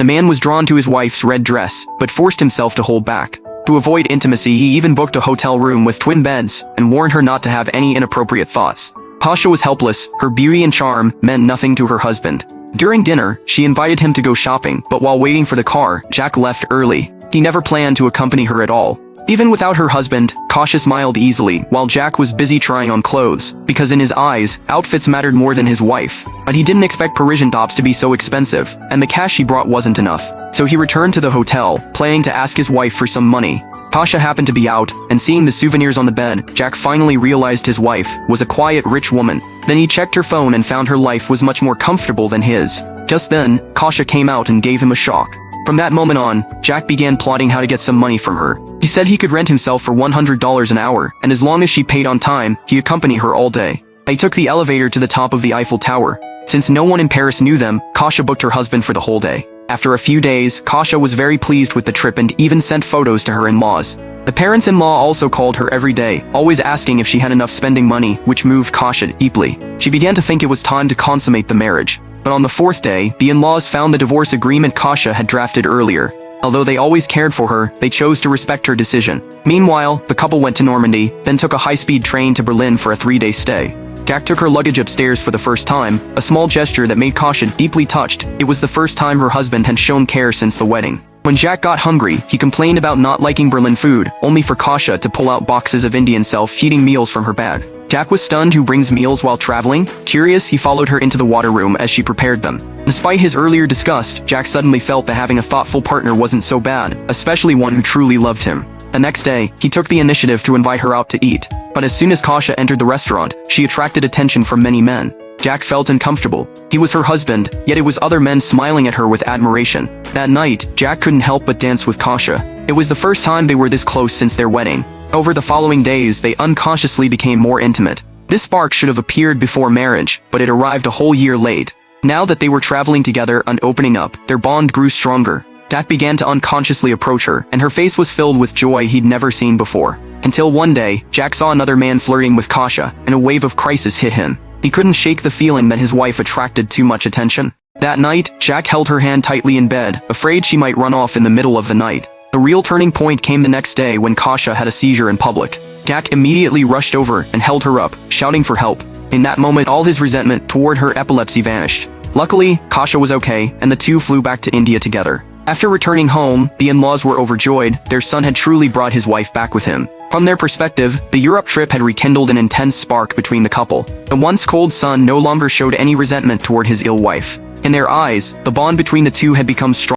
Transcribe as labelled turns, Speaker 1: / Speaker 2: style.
Speaker 1: man was drawn to his wife's red dress, but forced himself to hold back. To avoid intimacy, he even booked a hotel room with twin beds and warned her not to have any inappropriate thoughts. Kasia was helpless. Her beauty and charm meant nothing to her husband. During dinner, she invited him to go shopping, but while waiting for the car, Jack left early. He never planned to accompany her at all. Even without her husband, Kasia smiled easily while Jack was busy trying on clothes, because in his eyes, outfits mattered more than his wife. But he didn't expect Parisian tops to be so expensive, and the cash she brought wasn't enough. So he returned to the hotel, planning to ask his wife for some money. Kasia happened to be out, and seeing the souvenirs on the bed, Jack finally realized his wife was a quiet, rich woman. Then he checked her phone and found her life was much more comfortable than his. Just then, Kasia came out and gave him a shock. From that moment on, Jack began plotting how to get some money from her. He said he could rent himself for $100 an hour, and as long as she paid on time, he'd accompany her all day. They took the elevator to the top of the Eiffel Tower. Since no one in Paris knew them, Kasia booked her husband for the whole day. After a few days, Kasia was very pleased with the trip and even sent photos to her in-laws. The parents-in-law also called her every day, always asking if she had enough spending money, which moved Kasia deeply. She began to think it was time to consummate the marriage. But on the fourth day, the in-laws found the divorce agreement Kasia had drafted earlier. Although they always cared for her, they chose to respect her decision. Meanwhile, the couple went to Normandy, then took a high-speed train to Berlin for a 3-day stay. Jack took her luggage upstairs for the first time, a small gesture that made Kasia deeply touched. It was the first time her husband had shown care since the wedding. When Jack got hungry, he complained about not liking Berlin food, only for Kasia to pull out boxes of Indian self-feeding meals from her bag. Jack was stunned. Who brings meals while traveling? Curious, he followed her into the water room as she prepared them. Despite his earlier disgust, Jack suddenly felt that having a thoughtful partner wasn't so bad, especially one who truly loved him. The next day, he took the initiative to invite her out to eat. But as soon as Kasia entered the restaurant, she attracted attention from many men. Jack felt uncomfortable. He was her husband, yet it was other men smiling at her with admiration. That night, Jack couldn't help but dance with Kasia. It was the first time they were this close since their wedding. Over the following days, they unconsciously became more intimate. This spark should have appeared before marriage, but it arrived a whole year late. Now that they were traveling together and opening up, their bond grew stronger. Jack began to unconsciously approach her, and her face was filled with joy he'd never seen before. Until one day, Jack saw another man flirting with Kasia, and a wave of crisis hit him. He couldn't shake the feeling that his wife attracted too much attention. That night, Jack held her hand tightly in bed, afraid she might run off in the middle of the night. The real turning point came the next day when Kasia had a seizure in public. Jack immediately rushed over and held her up, shouting for help. In that moment, all his resentment toward her epilepsy vanished. Luckily, Kasia was okay, and the two flew back to India together. After returning home, the in-laws were overjoyed. Their son had truly brought his wife back with him. From their perspective, the Europe trip had rekindled an intense spark between the couple. The once cold son no longer showed any resentment toward his ill wife. In their eyes, the bond between the two had become strong.